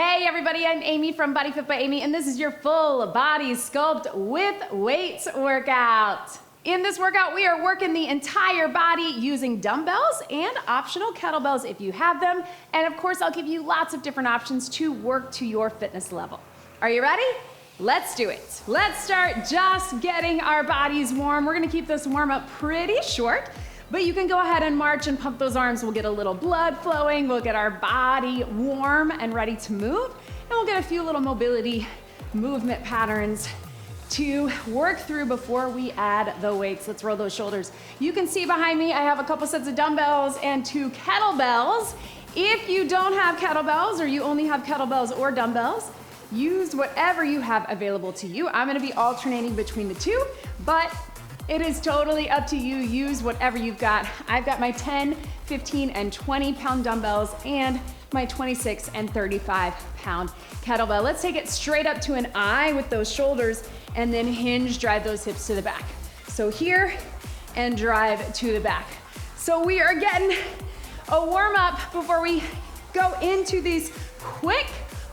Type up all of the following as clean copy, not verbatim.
Hey everybody, I'm Amy from BodyFit by Amy, and this is your full body sculpt with weights workout. In this workout, we are working the entire body using dumbbells and optional kettlebells if you have them. And of course, I'll give you lots of different options to work to your fitness level. Are you ready? Let's do it. Let's start just getting our bodies warm. We're gonna keep this warm up pretty short, but you can go ahead and march and pump those arms. We'll get a little blood flowing. We'll get our body warm and ready to move. And we'll get a few little mobility movement patterns to work through before we add the weights. Let's roll those shoulders. You can see behind me, I have a couple sets of dumbbells and 2 kettlebells. If you don't have kettlebells or you only have kettlebells or dumbbells, use whatever you have available to you. I'm gonna be alternating between the two, but it is totally up to you. Use whatever you've got. I've got my 10, 15, and 20 pound dumbbells and my 26 and 35 pound kettlebell. Let's take it straight up to an I with those shoulders and then hinge, drive those hips to the back. So here and drive to the back. So we are getting a warm up before we go into these quick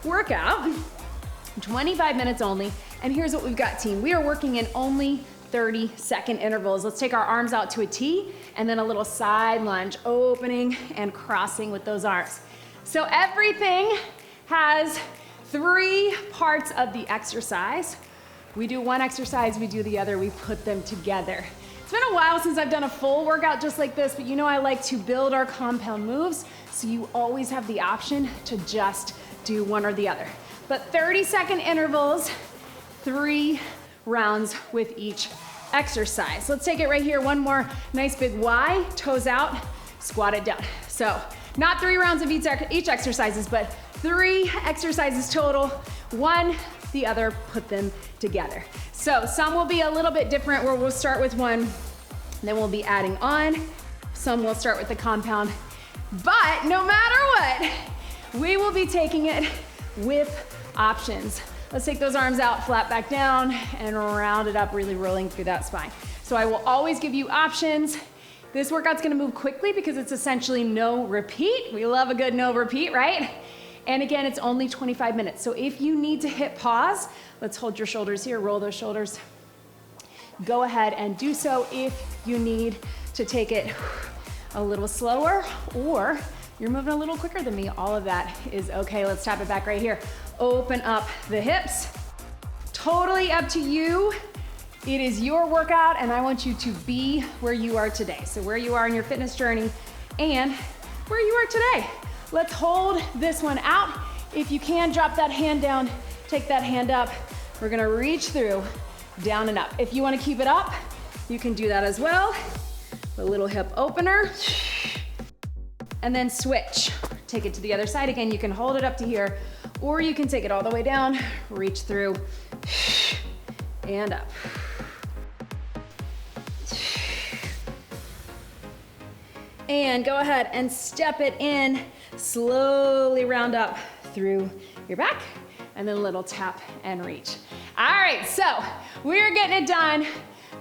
workout, 25 minutes only. And here's what we've got, team. We are working in only 30-second intervals. Let's take our arms out to a T and then a little side lunge, opening and crossing with those arms. So everything has 3 parts of the exercise. We do one exercise, we do the other, we put them together. It's been a while since I've done a full workout just like this, but you know I like to build our compound moves, so you always have the option to just do one or the other. But 30-second intervals, 3 rounds with each exercise. Let's take it right here. One more nice big Y, toes out, squat it down. So not 3 rounds of each exercises, but 3 exercises total. One, the other, put them together. So some will be a little bit different where we'll start with one, then we'll be adding on. Some will start with the compound, but no matter what, we will be taking it with options. Let's take those arms out, flat back down, and round it up, really rolling through that spine. So I will always give you options. This workout's gonna move quickly because it's essentially no repeat. We love a good no repeat, right? And again, it's only 25 minutes. So if you need to hit pause, let's hold your shoulders here, roll those shoulders. Go ahead and do so if you need to take it a little slower or you're moving a little quicker than me. All of that is okay. Let's tap it back right here. Open up the hips. Totally up to you. It is your workout and I want you to be where you are today. So where you are in your fitness journey and where you are today. Let's hold this one out. If you can, drop that hand down, take that hand up. We're gonna reach through, down and up. If you wanna keep it up, you can do that as well. A little hip opener. And then switch. Take it to the other side again. You can hold it up to here, or you can take it all the way down, reach through, and up. And go ahead and step it in, slowly round up through your back, and then a little tap and reach. All right, so we're getting it done.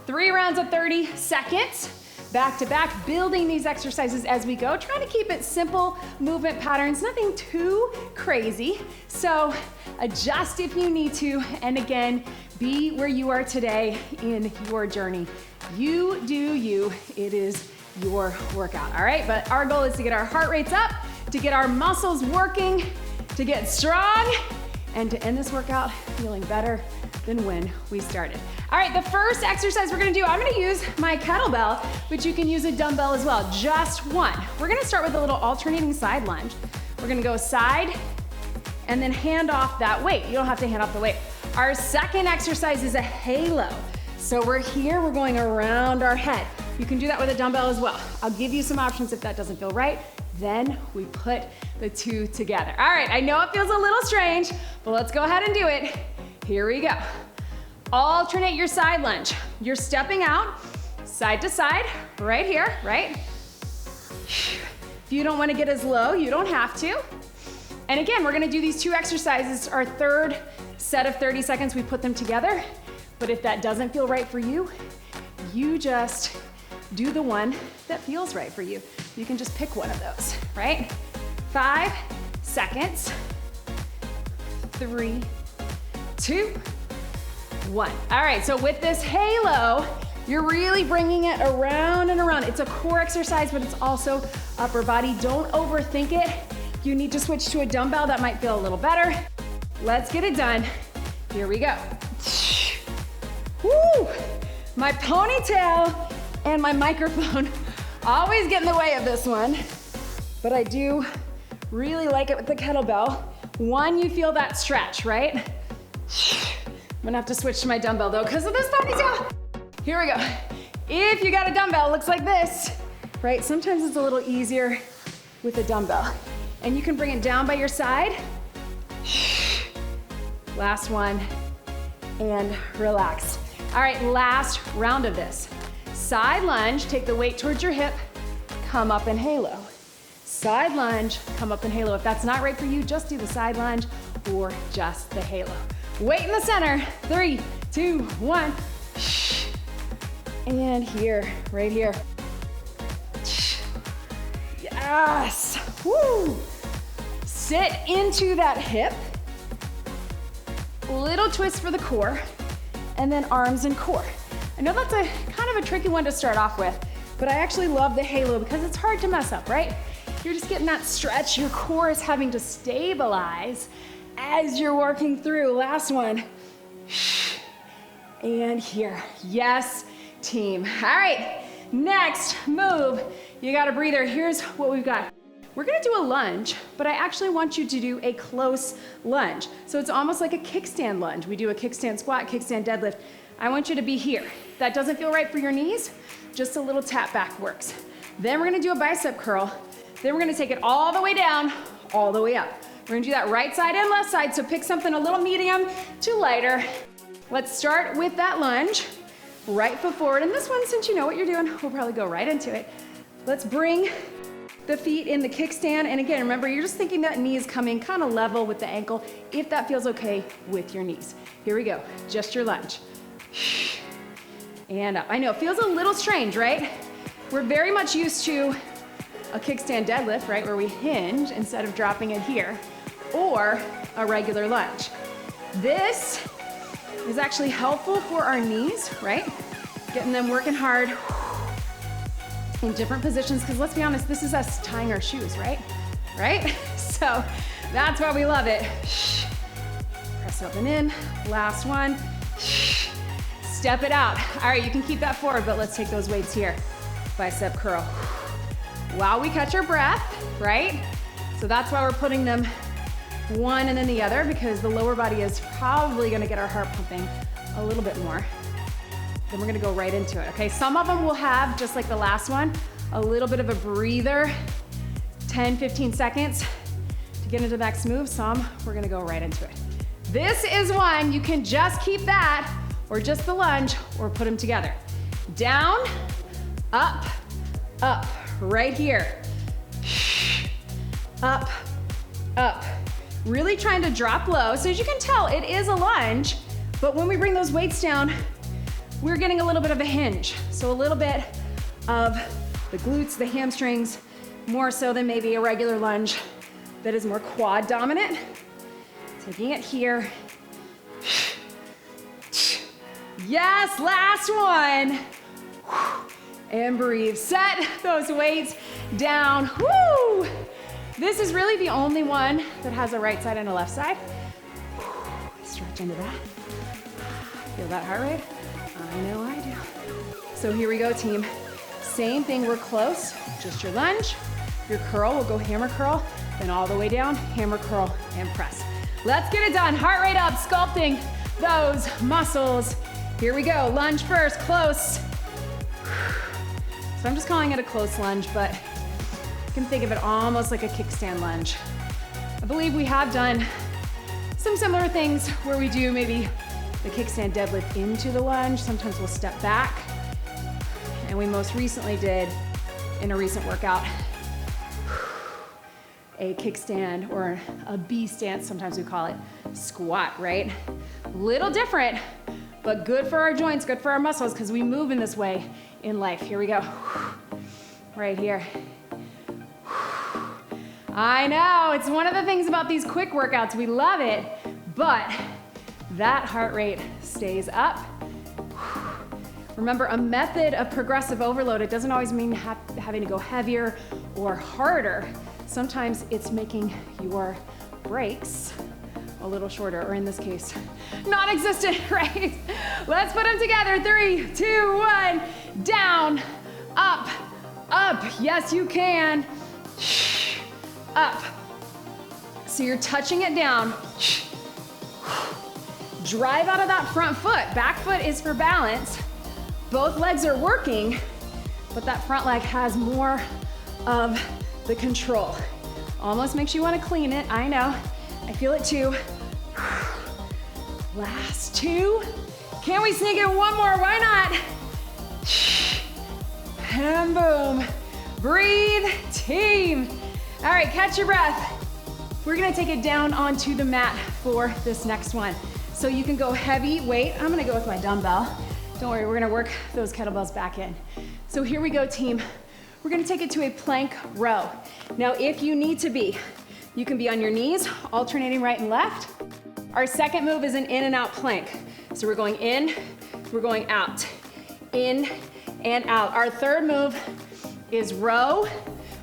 3 rounds of 30 seconds. Back to back, building these exercises as we go, trying to keep it simple movement patterns, nothing too crazy. So adjust if you need to, and again, be where you are today in your journey. You do you, it is your workout, all right? But our goal is to get our heart rates up, to get our muscles working, to get strong, and to end this workout feeling better than when we started. All right, the first exercise we're gonna do, I'm gonna use my kettlebell, but you can use a dumbbell as well, just one. We're gonna start with a little alternating side lunge. We're gonna go side and then hand off that weight. You don't have to hand off the weight. Our second exercise is a halo. So we're here, we're going around our head. You can do that with a dumbbell as well. I'll give you some options if that doesn't feel right. Then we put the two together. All right, I know it feels a little strange, but let's go ahead and do it. Here we go. Alternate your side lunge. You're stepping out, side to side, right here, right? If you don't want to get as low, you don't have to. And again, we're gonna do these 2 exercises. Our third set of 30 seconds, we put them together. But if that doesn't feel right for you, you just do the one that feels right for you. You can just pick one of those, right? 5 seconds. 3, 2, 1. All right, so with this halo, you're really bringing it around and around. It's a core exercise, but it's also upper body. Don't overthink it. You need to switch to a dumbbell. That might feel a little better. Let's get it done. Here we go. Woo! My ponytail and my microphone always get in the way of this one, but I do really like it with the kettlebell. One, you feel that stretch, right? I'm gonna have to switch to my dumbbell though because of this ponytail. Here we go. If you got a dumbbell, it looks like this, right? Sometimes it's a little easier with a dumbbell. And you can bring it down by your side. Last one, and relax. All right, last round of this. Side lunge, take the weight towards your hip, come up and halo. Side lunge, come up and halo. If that's not right for you, just do the side lunge or just the halo. Weight in the center, 3, 2, 1. And here, right here. Yes, woo. Sit into that hip. Little twist for the core, and then arms and core. I know that's a kind of a tricky one to start off with, but I actually love the halo because it's hard to mess up, right? You're just getting that stretch. Your core is having to stabilize as you're working through. Last one. And here. Yes, team. All right, next move. You got a breather. Here's what we've got. We're gonna do a lunge, but I actually want you to do a close lunge. So it's almost like a kickstand lunge. We do a kickstand squat, kickstand deadlift. I want you to be here. If that doesn't feel right for your knees, just a little tap back works. Then we're gonna do a bicep curl. Then we're gonna take it all the way down, all the way up. We're gonna do that right side and left side, so pick something a little medium to lighter. Let's start with that lunge. Right foot forward, and this one, since you know what you're doing, we'll probably go right into it. Let's bring the feet in the kickstand, and again, remember, you're just thinking that knee is coming kind of level with the ankle, if that feels okay with your knees. Here we go, just your lunge. And up. I know, it feels a little strange, right? We're very much used to a kickstand deadlift, right, where we hinge instead of dropping it here, or a regular lunge. This is actually helpful for our knees, right? Getting them working hard in different positions, because let's be honest, this is us tying our shoes, right? Right? So that's why we love it. Press up and in. Last one. Step it out. All right, you can keep that forward, but let's take those weights here. Bicep curl. While we catch our breath, right? So that's why we're putting them one and then the other, because the lower body is probably gonna get our heart pumping a little bit more. Then we're gonna go right into it, okay? Some of them will have, just like the last one, a little bit of a breather, 10, 15 seconds to get into the next move. Some, we're gonna go right into it. This is one, you can just keep that, or just the lunge, or put them together. Down, up, up, right here. Up, up. Really trying to drop low. So as you can tell, it is a lunge, but when we bring those weights down, we're getting a little bit of a hinge. So a little bit of the glutes, the hamstrings, more so than maybe a regular lunge that is more quad dominant. Taking it here. Yes, last one. And breathe. Set those weights down. Woo! This is really the only one that has a right side and a left side. Stretch into that. Feel that heart rate? I know I do. So here we go, team. Same thing, we're close. Just your lunge. Your curl, we'll go hammer curl, then all the way down, hammer curl, and press. Let's get it done. Heart rate up, sculpting those muscles. Here we go, lunge first, close. So I'm just calling it a close lunge, but you can think of it almost like a kickstand lunge. I believe we have done some similar things where we do maybe the kickstand deadlift into the lunge. Sometimes we'll step back. And we most recently did, in a recent workout, a kickstand, or a B stance, sometimes we call it, squat, right? Little different, but good for our joints, good for our muscles, because we move in this way in life. Here we go. Right here. I know, it's one of the things about these quick workouts, we love it, but that heart rate stays up. Remember, a method of progressive overload, it doesn't always mean having to go heavier or harder. Sometimes it's making your breaks a little shorter, or in this case, non-existent, right? Let's put them together. 3, 2, 1, down, up, up. Yes, you can. Up. So you're touching it down. Drive out of that front foot. Back foot is for balance. Both legs are working, but that front leg has more of the control. Almost makes you want to clean it. I know. I feel it too. Last 2. Can we sneak in one more? Why not? And boom. Breathe, team. All right, catch your breath. We're gonna take it down onto the mat for this next one. So you can go heavy weight. I'm gonna go with my dumbbell. Don't worry, we're gonna work those kettlebells back in. So here we go, team. We're gonna take it to a plank row. Now, if you need to be, you can be on your knees, alternating right and left. Our second move is an in and out plank. So we're going in, we're going out. In and out. Our third move is row,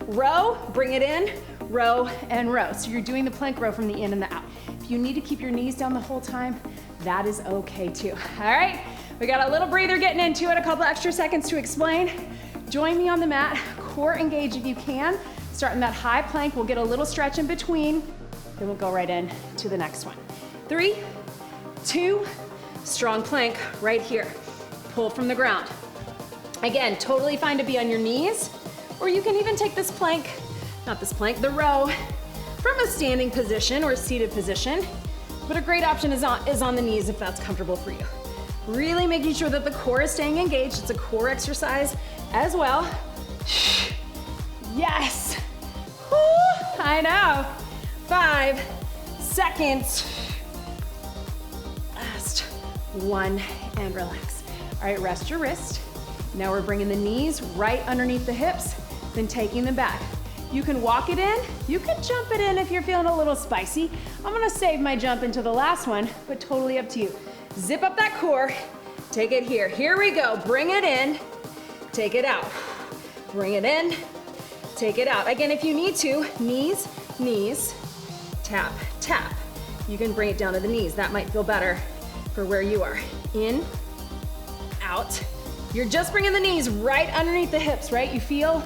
row, bring it in, row and row. So you're doing the plank row from the in and the out. If you need to keep your knees down the whole time, that is okay too. All right, we got a little breather getting into it, a couple extra seconds to explain. Join me on the mat, core engage if you can. Starting that high plank, we'll get a little stretch in between, then we'll go right in to the next one. 3, 2, strong plank right here. Pull from the ground. Again, totally fine to be on your knees, or you can even take this plank, not this plank, the row, from a standing position or seated position, but a great option is on the knees if that's comfortable for you. Really making sure that the core is staying engaged. It's a core exercise as well. Yes. Woo, I know. 5 seconds. Last 1 and relax. All right, rest your wrist. Now we're bringing the knees right underneath the hips, then taking them back. You can walk it in, you can jump it in if you're feeling a little spicy. I'm gonna save my jump into the last one, but totally up to you. Zip up that core, take it here. Here we go, bring it in, take it out. Bring it in, take it out. Again, if you need to, knees, knees, tap, tap. You can bring it down to the knees. That might feel better for where you are. In, out. You're just bringing the knees right underneath the hips, right? You feel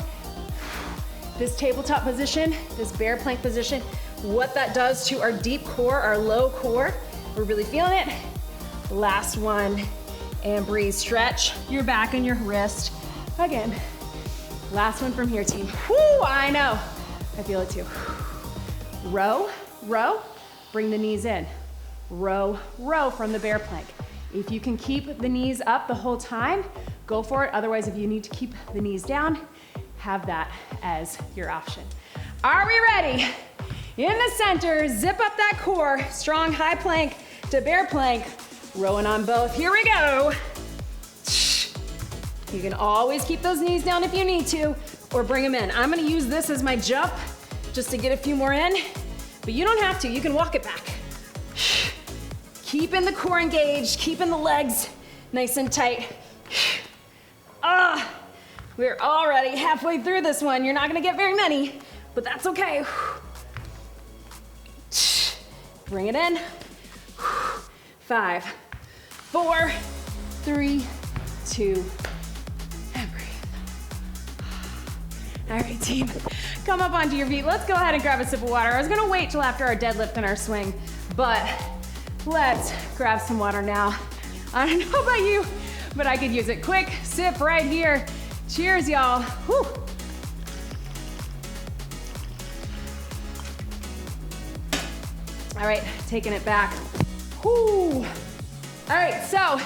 this tabletop position, this bear plank position, what that does to our deep core, our low core. We're really feeling it. Last one, and breathe. Stretch your back and your wrist. Again, last one from here, team. Whoo, I know. I feel it too. Row, row, bring the knees in. Row, row from the bear plank. If you can keep the knees up the whole time, go for it. Otherwise, if you need to keep the knees down, have that as your option. Are we ready? In the center, zip up that core, strong high plank to bear plank, rowing on both. Here we go. You can always keep those knees down if you need to, or bring them in. I'm gonna use this as my jump just to get a few more in, but you don't have to, you can walk it back. Keeping the core engaged, keeping the legs nice and tight. We're already halfway through this one. You're not gonna get very many, but that's okay. Bring it in. 5, 4, 3, 2, and breathe. All right, team, come up onto your feet. Let's go ahead and grab a sip of water. I was gonna wait till after our deadlift and our swing, but let's grab some water now. I don't know about you, but I could use it. Quick sip right here. Cheers, y'all. Whew. All right, taking it back. Whew. All right, so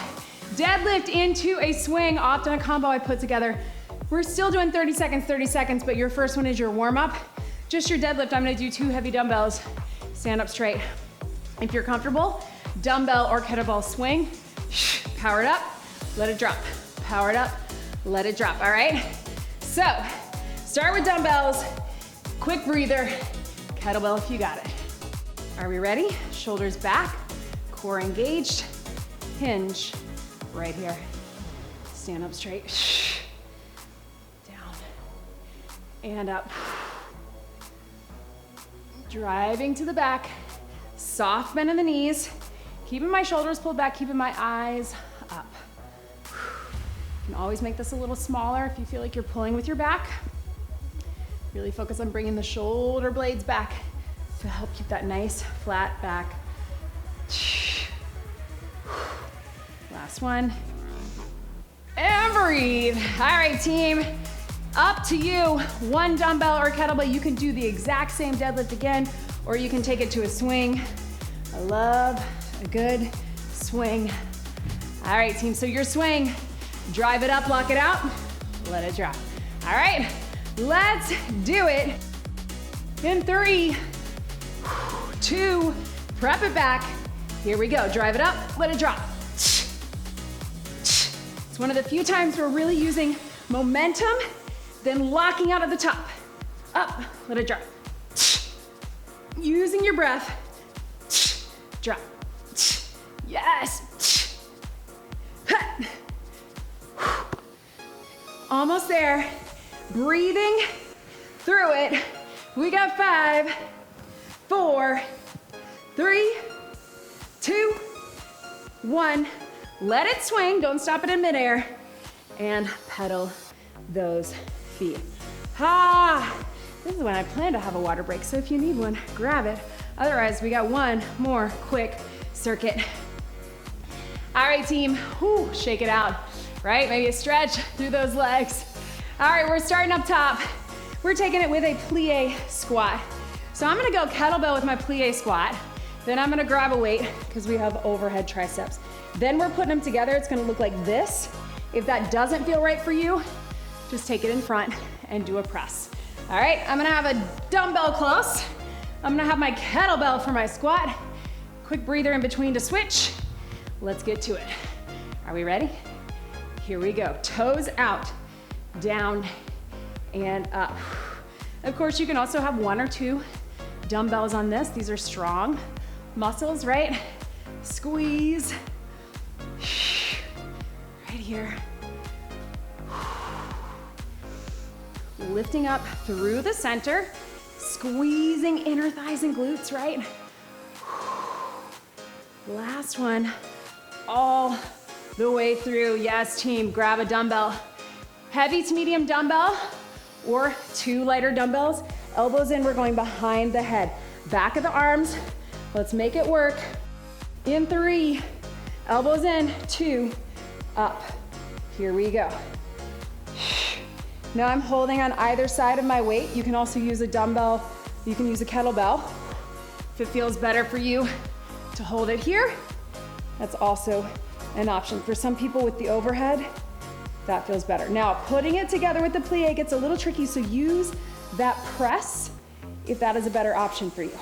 deadlift into a swing, often a combo I put together. We're still doing 30 seconds, but your first one is your warm up. Just your deadlift, I'm gonna do 2 heavy dumbbells. Stand up straight. If you're comfortable, dumbbell or kettlebell swing. Power it up, let it drop. Power it up, let it drop, all right? So, start with dumbbells, quick breather, kettlebell if you got it. Are we ready? Shoulders back, core engaged, hinge right here. Stand up straight, down, and up. Driving to the back, soft bend in the knees, keeping my shoulders pulled back, keeping my eyes up. You can always make this a little smaller if you feel like you're pulling with your back. Really focus on bringing the shoulder blades back to help keep that nice flat back. Last one. And breathe. All right, team. Up to you. One dumbbell or kettlebell. You can do the exact same deadlift again, or you can take it to a swing. I love a good swing. All right, team. So your swing, drive it up, lock it out, let it drop. All right. Let's do it. In 3, 2, prep it back. Here we go. Drive it up, let it drop. It's one of the few times we're really using momentum, then locking out at the top. Up, let it drop. Using your breath. Drop. Yes. Almost there. Breathing through it. We got 5, 4, 3, 2, 1. Let it swing. Don't stop it in midair. And pedal those feet. This is when I plan to have a water break, so if you need one, grab it. Otherwise, we got one more quick circuit. All right, team. Shake it out, right? Maybe a stretch through those legs. All right, we're starting up top. We're taking it with a plie squat. So I'm gonna go kettlebell with my plie squat. Then I'm gonna grab a weight because we have overhead triceps. Then we're putting them together. It's gonna look like this. If that doesn't feel right for you, just take it in front and do a press. All right, I'm gonna have a dumbbell close. I'm gonna have my kettlebell for my squat. Quick breather in between to switch. Let's get to it. Are we ready? Here we go. Toes out. Down and up. Of course, you can also have 1 or 2 dumbbells on this. These are strong muscles, right? Squeeze. Right here. Lifting up through the center, squeezing inner thighs and glutes, right? Last one, all the way through. Yes, team, grab a dumbbell. Heavy to medium dumbbell or 2 lighter dumbbells. Elbows in, we're going behind the head. Back of the arms, let's make it work. In 3, elbows in, 2, up. Here we go. Now I'm holding on either side of my weight. You can also use a dumbbell, you can use a kettlebell. If it feels better for you to hold it here, that's also an option. For some people with the overhead, that feels better. Now, putting it together with the plie gets a little tricky, so use that press if that is a better option for you.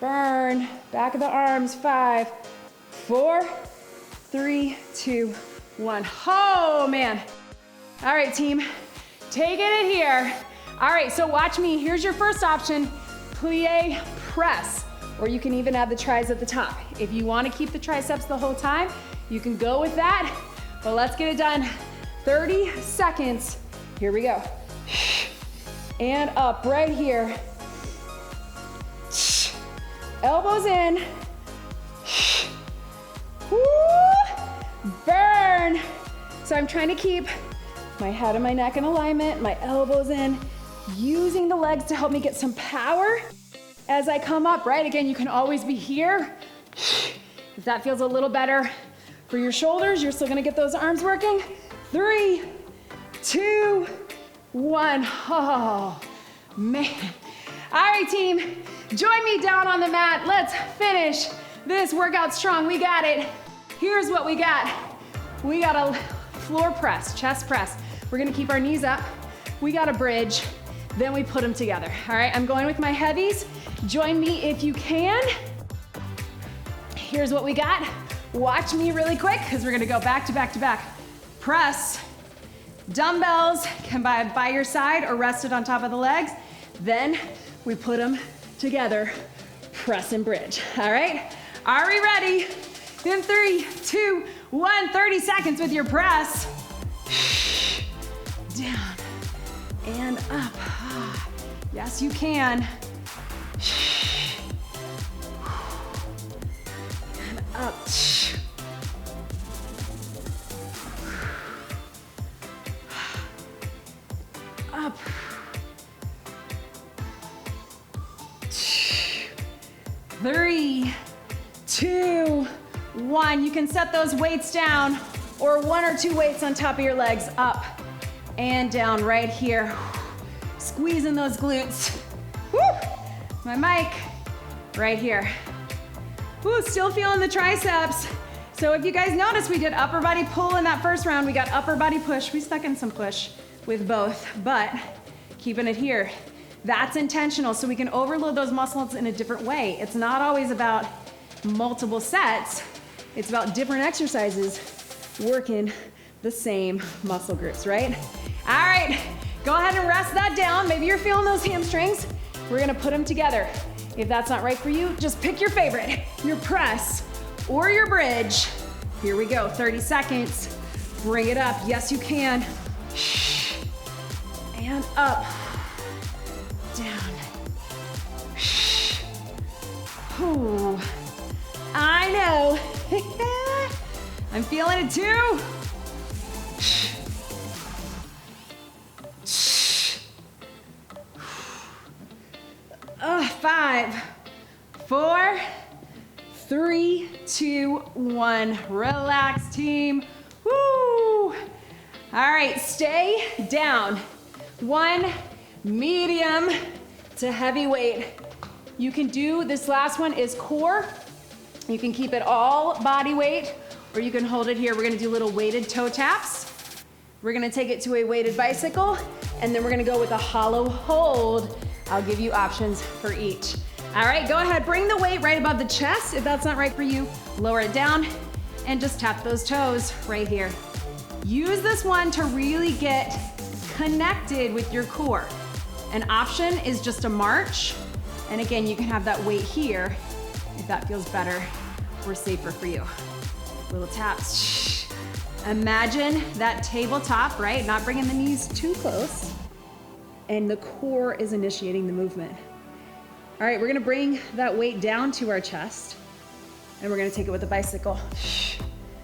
Burn, back of the arms, 5, 4, 3, 2, 1. Oh, man. All right, team, taking it here. All right, so watch me. Here's your first option, plie press, or you can even have the tris at the top. If you want to keep the triceps the whole time, you can go with that, but let's get it done. 30 seconds. Here we go. And up right here. Elbows in. Woo! Burn. So I'm trying to keep my head and my neck in alignment, my elbows in, using the legs to help me get some power as I come up, right? Again, you can always be here. If that feels a little better for your shoulders, you're still gonna get those arms working. 3, 2, 1. Oh, man. All right, team, join me down on the mat. Let's finish this workout strong. We got it. Here's what we got. We got a floor press, chest press. We're gonna keep our knees up. We got a bridge, then we put them together. All right, I'm going with my heavies. Join me if you can. Here's what we got. Watch me really quick, because we're gonna go back to back to back. Press, dumbbells can be by your side or rested on top of the legs. Then we put them together. press and bridge. All right, are we ready? In 3, 2, 1, 30 seconds with your press. Down and up. Yes, you can. And up. Up. 3, 2, 1. You can set those weights down or 1 or 2 weights on top of your legs. Up and down right here. Squeezing those glutes. Woo! My mic right here. Woo, still feeling the triceps. So if you guys notice, we did upper body pull in that first round. We got upper body push. We stuck in some push with both, but keeping it here. That's intentional, so we can overload those muscles in a different way. It's not always about multiple sets. It's about different exercises working the same muscle groups, right? All right, go ahead and rest that down. Maybe you're feeling those hamstrings. We're gonna put them together. If that's not right for you, just pick your favorite, your press or your bridge. Here we go, 30 seconds. Bring it up, yes you can. And up, down. Ooh, I know. I'm feeling it too. 5, 4, 3, 2, 1. Relax, team. Woo! All right, stay down. 1 medium to heavy weight. You can do, this last one is core. You can keep it all body weight, or you can hold it here. We're gonna do little weighted toe taps. We're gonna take it to a weighted bicycle, and then we're gonna go with a hollow hold. I'll give you options for each. All right, go ahead, bring the weight right above the chest. If that's not right for you, lower it down and just tap those toes right here. Use this one to really get connected with your core. An option is just a march. And again, you can have that weight here if that feels better or safer for you. Little taps. Imagine that tabletop, right? Not bringing the knees too close. And the core is initiating the movement. All right, we're gonna bring that weight down to our chest and we're gonna take it with the bicycle.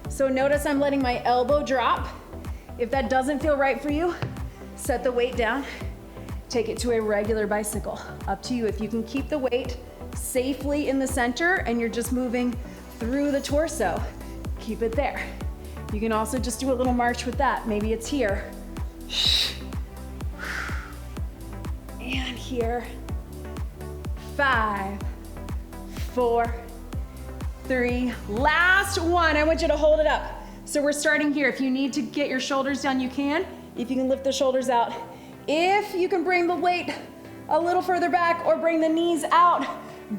So notice I'm letting my elbow drop. If that doesn't feel right for you, set the weight down, take it to a regular bicycle. Up to you. If you can keep the weight safely in the center and you're just moving through the torso, keep it there. You can also just do a little march with that. Maybe it's here. And here. 5, 4, 3. Last one. I want you to hold it up. So we're starting here. If you need to get your shoulders down, you can. If you can lift the shoulders out. If you can bring the weight a little further back or bring the knees out,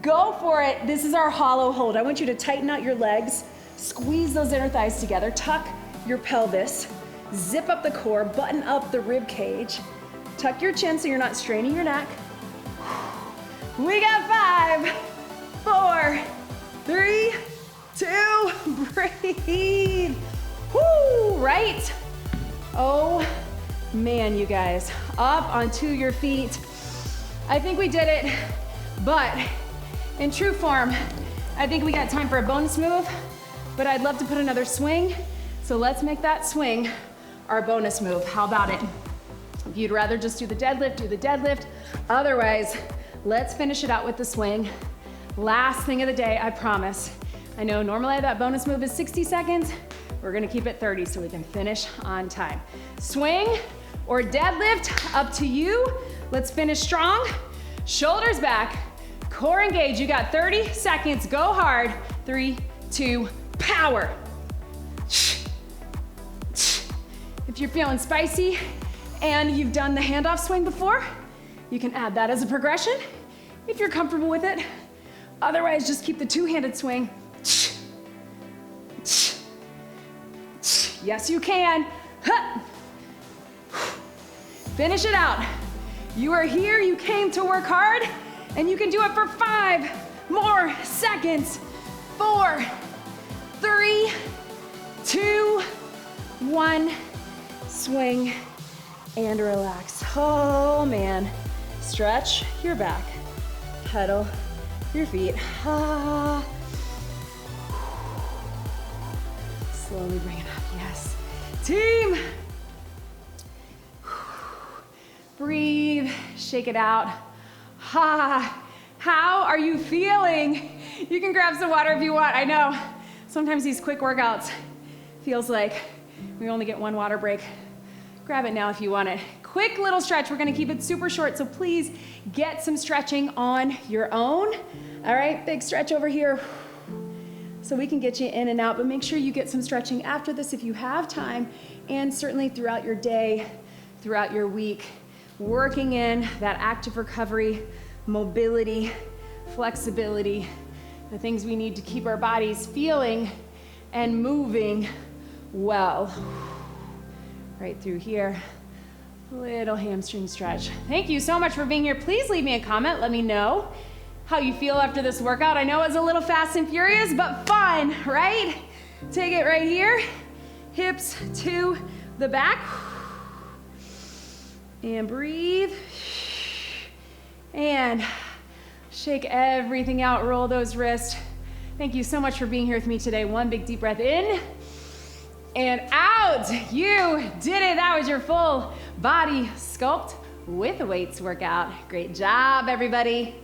go for it. This is our hollow hold. I want you to tighten out your legs, squeeze those inner thighs together, tuck your pelvis, zip up the core, button up the rib cage, tuck your chin so you're not straining your neck. We got 5, 4, 3, 2, breathe. Woo, right? Oh man, you guys, up onto your feet. I think we did it, but in true form, I think we got time for a bonus move, but I'd love to put another swing. So let's make that swing our bonus move. How about it? If you'd rather just do the deadlift, do the deadlift. Otherwise, let's finish it out with the swing. Last thing of the day, I promise. I know normally that bonus move is 60 seconds. We're gonna keep it 30 so we can finish on time. Swing or deadlift, up to you. Let's finish strong. Shoulders back, core engaged. You got 30 seconds, go hard. 3, 2, power. If you're feeling spicy and you've done the handoff swing before, you can add that as a progression if you're comfortable with it. Otherwise, just keep the two-handed swing. Yes, you can. Finish it out. You are here, you came to work hard, and you can do it for 5 more seconds. 4, 3, 2, 1. Swing and relax. Oh man. Stretch your back. Pedal your feet. Ah. Slowly bring it up. Yes. Team. Breathe. Shake it out. Ha. How are you feeling? You can grab some water if you want. I know sometimes these quick workouts feels like we only get one water break. Grab it now if you want it. Quick little stretch. We're gonna keep it super short, so please get some stretching on your own. All right, big stretch over here. So we can get you in and out, but make sure you get some stretching after this if you have time, and certainly throughout your day, throughout your week, working in that active recovery, mobility, flexibility, the things we need to keep our bodies feeling and moving well. Right through here, little hamstring stretch. Thank you so much for being here. Please leave me a comment. Let me know how you feel after this workout. I know it's a little fast and furious, but fun, right? Take it right here, hips to the back, and breathe, and shake everything out, roll those wrists. Thank you so much for being here with me today. One big deep breath in, and out. You did it. That was your full body sculpt with weights workout. Great job, everybody.